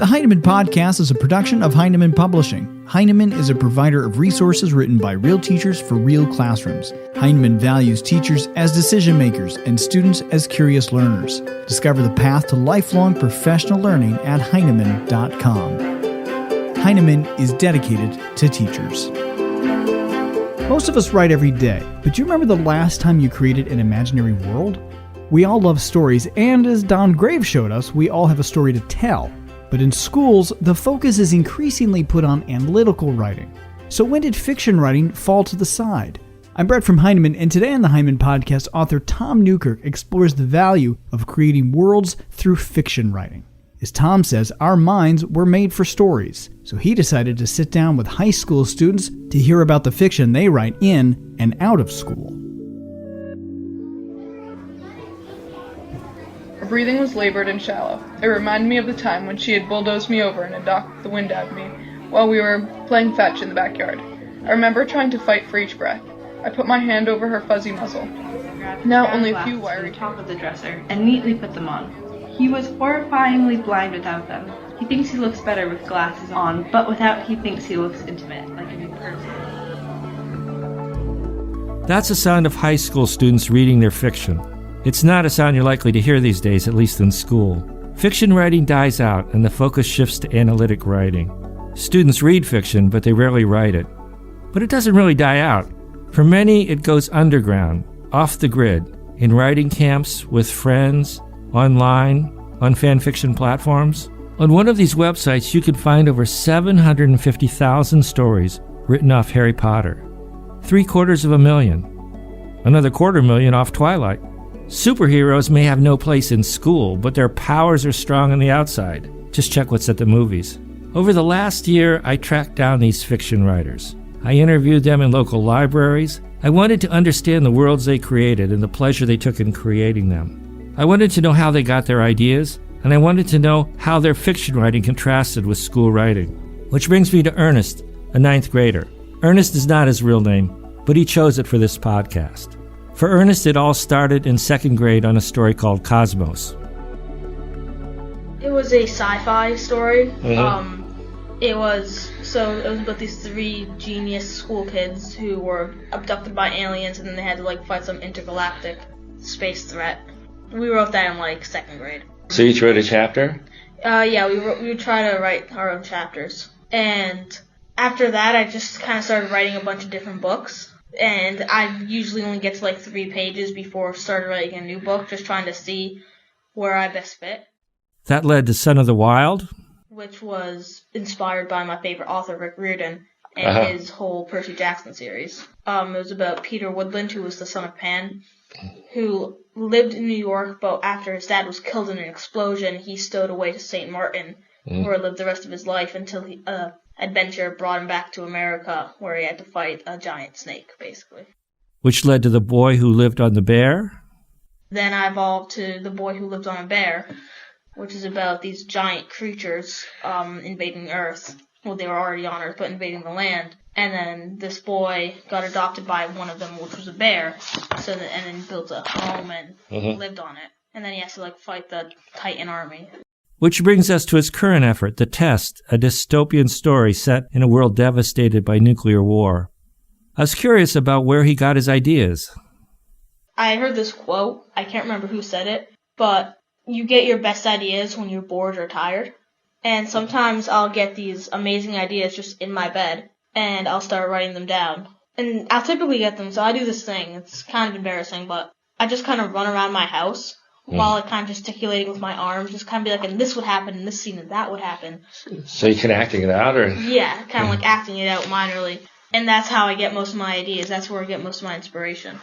The Heinemann Podcast is a production of Heinemann Publishing. Heinemann is a provider of resources written by real teachers for real classrooms. Heinemann values teachers as decision makers and students as curious learners. Discover the path to lifelong professional learning at Heinemann.com. Heinemann is dedicated to teachers. Most of us write every day, but do you remember the last time you created an imaginary world? We all love stories, and as Don Graves showed us, we all have a story to tell. But in schools, the focus is increasingly put on analytical writing. So when did fiction writing fall to the side? I'm Brett from Heinemann, and today on the Heinemann Podcast, author Tom Newkirk explores the value of creating worlds through fiction writing. As Tom says, our minds were made for stories, so he decided to sit down with high school students to hear about the fiction they write in and out of school. Her breathing was labored and shallow. It reminded me of the time when she had bulldozed me over and had knocked the wind out of me while we were playing fetch in the backyard. I remember trying to fight for each breath. I put my hand over her fuzzy muzzle. Now only a few wiry top of the dresser and neatly put them on. He was horrifyingly blind without them. He thinks he looks better with glasses on, but without he thinks he looks intimate, like a new person. That's the sound of high school students reading their fiction. It's not a sound you're likely to hear these days, at least in school. Fiction writing dies out, and the focus shifts to analytic writing. Students read fiction, but they rarely write it. But it doesn't really die out. For many, it goes underground, off the grid, in writing camps, with friends, online, on fan fiction platforms. On one of these websites, you can find over 750,000 stories written off Harry Potter. 750,000. Another 250,000 off Twilight. Superheroes may have no place in school, but their powers are strong on the outside. Just check what's at the movies. Over the last year, I tracked down these fiction writers. I interviewed them in local libraries. I wanted to understand the worlds they created and the pleasure they took in creating them. I wanted to know how they got their ideas, and I wanted to know how their fiction writing contrasted with school writing. Which brings me to Ernest, a 9th grader. Ernest is not his real name, but he chose it for this podcast. For Ernest, it all started in 2nd grade on a story called Cosmos. It was a sci-fi story. Mm-hmm. It was about these 3 genius school kids who were abducted by aliens, and then they had to fight some intergalactic space threat. We wrote that in 2nd grade. So you each wrote a chapter? Yeah, we would try to write our own chapters. And after that, I just kind of started writing a bunch of different books. And I usually only get to 3 pages before I started writing a new book, just trying to see where I best fit. That led to Son of the Wild, which was inspired by my favorite author, Rick Riordan, and his whole Percy Jackson series. It was about Peter Woodland, who was the son of Pan, who lived in New York, but after his dad was killed in an explosion, he stowed away to St. Martin, where he lived the rest of his life until adventure brought him back to America, where he had to fight a giant snake, basically. Which led to The Boy Who Lived on the Bear. Then I evolved to The Boy Who Lived on a Bear, which is about these giant creatures invading Earth. Well, they were already on Earth, but invading the land. And then this boy got adopted by one of them, which was a bear, and then built a home and lived on it. And then he has to fight the Titan army. Which brings us to his current effort, The Test, a dystopian story set in a world devastated by nuclear war. I was curious about where he got his ideas. I heard this quote. I can't remember who said it, but you get your best ideas when you're bored or tired. And sometimes I'll get these amazing ideas just in my bed, and I'll start writing them down. And I'll typically get them, so I do this thing. It's kind of embarrassing, but I just kind of run around my house while kind of gesticulating with my arms, just kind of be and this would happen in this scene and that would happen. So you can acting it out, or? Yeah, kind of acting it out minorly. And that's how I get most of my ideas. That's where I get most of my inspiration.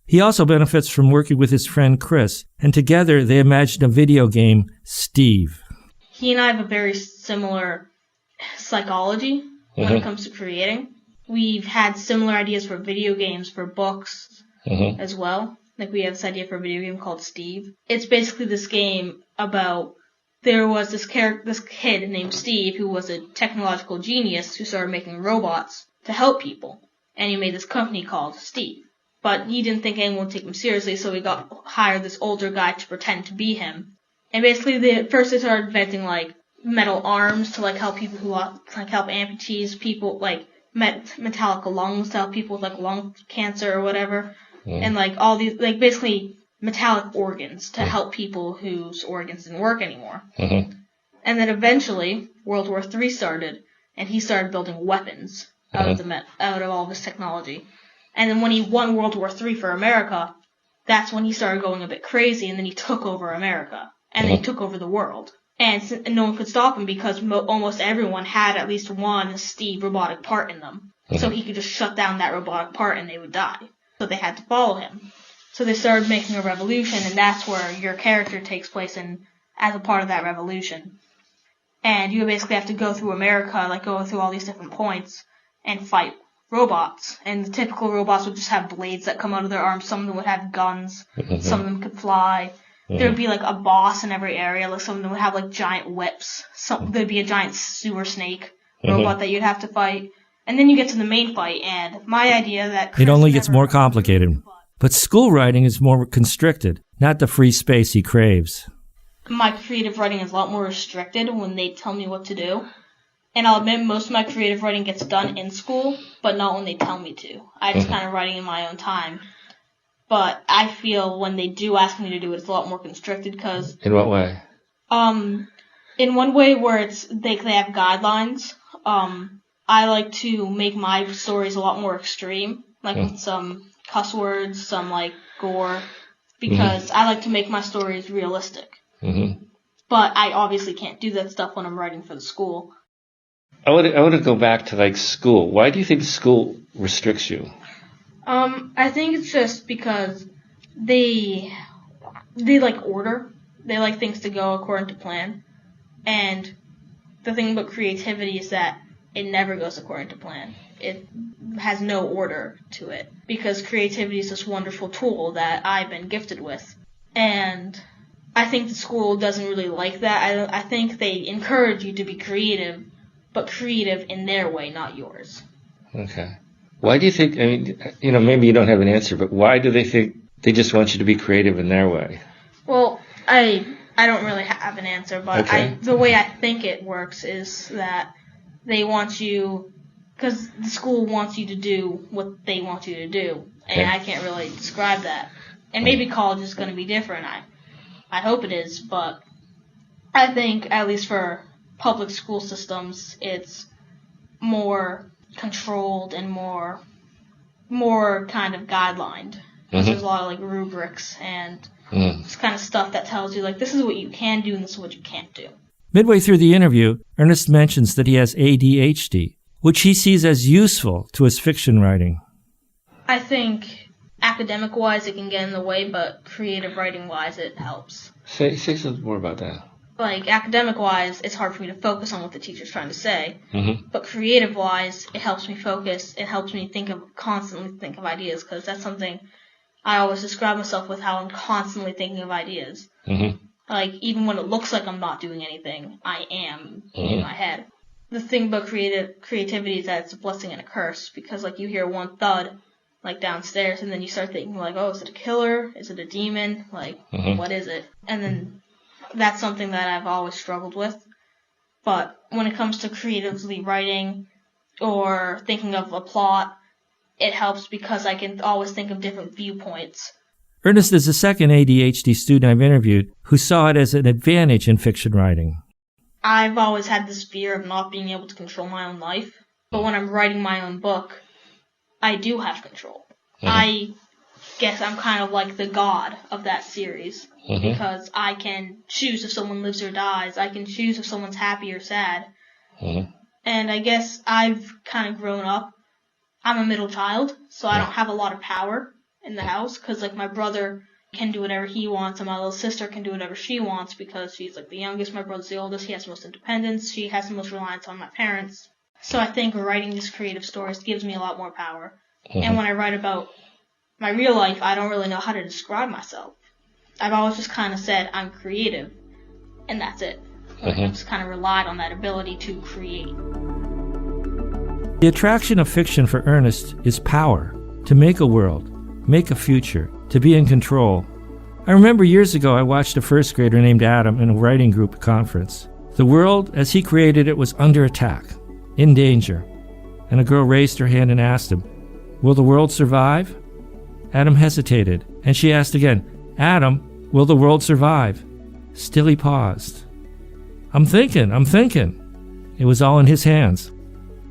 He also benefits from working with his friend Chris, and together they imagined a video game, Steve. He and I have a very similar psychology when it comes to creating. We've had similar ideas for video games, for books as well. We have this idea for a video game called Steve. It's basically this game about there was this kid named Steve who was a technological genius who started making robots to help people. And he made this company called Steve. But he didn't think anyone would take him seriously, so he hired this older guy to pretend to be him. And basically, first they started inventing, metal arms to like help people who like help amputees, people like metallic lungs to help people with like lung cancer or whatever, and like all these like basically metallic organs to help people whose organs didn't work anymore. And then eventually World War III started, and he started building weapons out of all this technology. And then when he won World War III for America, that's when he started going a bit crazy, and then he took over America, and then he took over the world. And no one could stop him because almost everyone had at least one Steve robotic part in them. So he could just shut down that robotic part and they would die. So they had to follow him. So they started making a revolution, and that's where your character takes place as a part of that revolution. And you basically have to go through America, like go through all these different points and fight robots. And the typical robots would just have blades that come out of their arms. Some of them would have guns. Some of them could fly. There would be like a boss in every area. Like some of them would have like giant whips. There'd be a giant sewer snake robot that you'd have to fight. And then you get to the main fight, and my idea that it only gets more complicated. But school writing is more constricted, not the free space he craves. My creative writing is a lot more restricted when they tell me what to do. And I'll admit most of my creative writing gets done in school, but not when they tell me to. I just kind of writing in my own time. But I feel when they do ask me to do it, it's a lot more constricted because... In what way? In one way where they have guidelines. I like to make my stories a lot more extreme, like with some cuss words, some like gore, because I like to make my stories realistic. But I obviously can't do that stuff when I'm writing for the school. I want to go back to like school. Why do you think school restricts you? I think it's just because they like order. They like things to go according to plan. And the thing about creativity is that it never goes according to plan. It has no order to it. Because creativity is this wonderful tool that I've been gifted with. And I think the school doesn't really like that. I think they encourage you to be creative, but creative in their way, not yours. Okay. Why do you think, I mean, maybe you don't have an answer, but why do they think they just want you to be creative in their way? Well, I don't really have an answer, but the way I think it works is that they want you, because the school wants you to do what they want you to do, and I can't really describe that. And maybe college is going to be different. I hope it is, but I think, at least for public school systems, it's more controlled and more kind of guidelined. There's a lot of like rubrics and this kind of stuff that tells you like this is what you can do and this is what you can't do. Midway through the interview, Ernest mentions that he has ADHD, which he sees as useful to his fiction writing. I think academic-wise it can get in the way, but creative writing-wise it helps. Say something more about that. Like, academic-wise, it's hard for me to focus on what the teacher's trying to say. But creative-wise, it helps me focus. It helps me constantly think of ideas, because that's something I always describe myself with, how I'm constantly thinking of ideas. Like, even when it looks like I'm not doing anything, I am in my head. The thing about creativity is that it's a blessing and a curse, because, like, you hear one thud, like, downstairs, and then you start thinking, like, oh, is it a killer? Is it a demon? Like, what is it? And then that's something that I've always struggled with. But when it comes to creatively writing or thinking of a plot, it helps because I can always think of different viewpoints. Ernest is the second ADHD student I've interviewed who saw it as an advantage in fiction writing. I've always had this fear of not being able to control my own life. But when I'm writing my own book, I do have control. I guess I'm kind of like the god of that series. Because I can choose if someone lives or dies. I can choose if someone's happy or sad. And I guess I've kind of grown up. I'm a middle child, so I don't have a lot of power in the house. Because, like, my brother can do whatever he wants, and my little sister can do whatever she wants because she's, like, the youngest. My brother's the oldest. He has the most independence. She has the most reliance on my parents. So I think writing these creative stories gives me a lot more power. And when I write about my real life, I don't really know how to describe myself. I've always just kind of said I'm creative, and that's it. I've just kind of relied on that ability to create. The attraction of fiction for Ernest is power, to make a world, make a future, to be in control. I remember years ago I watched a first grader named Adam in a writing group conference. The world, as he created it, was under attack, in danger. And a girl raised her hand and asked him, "Will the world survive?" Adam hesitated, and she asked again, "Adam, will the world survive?" Still he paused. I'm thinking. It was all in his hands.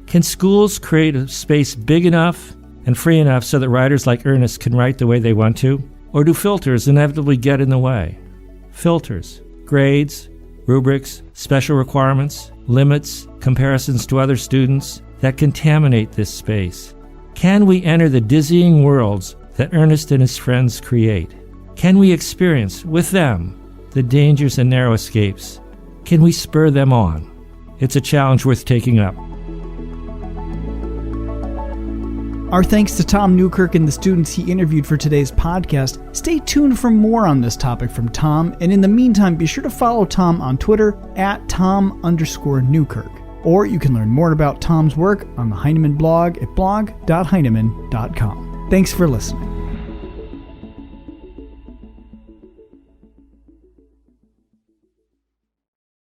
Can schools create a space big enough and free enough so that writers like Ernest can write the way they want to? Or do filters inevitably get in the way? Filters, grades, rubrics, special requirements, limits, comparisons to other students that contaminate this space. Can we enter the dizzying worlds that Ernest and his friends create? Can we experience with them the dangers and narrow escapes? Can we spur them on? It's a challenge worth taking up. Our thanks to Tom Newkirk and the students he interviewed for today's podcast. Stay tuned for more on this topic from Tom, and in the meantime, be sure to follow Tom on Twitter at Tom_Newkirk. Or you can learn more about Tom's work on the Heinemann blog at blog.heinemann.com. Thanks for listening.